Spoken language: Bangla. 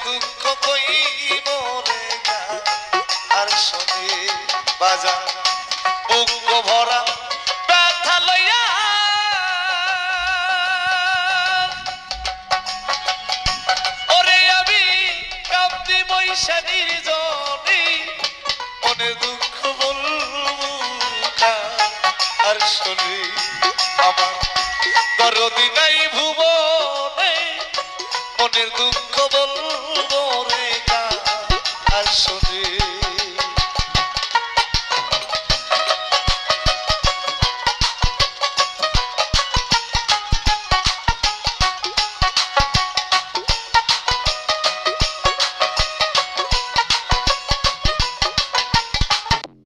দুঃখ কই মরে গান আর শোনে বাজান বুক ভরা ব্যথা লইয়া ওরে আমি কাঁদি বৈশা নির্জনে মনের দুঃখ বলবো আর শোনে আমার দরদি নাই ভুবনে মনের দুঃখ বলবো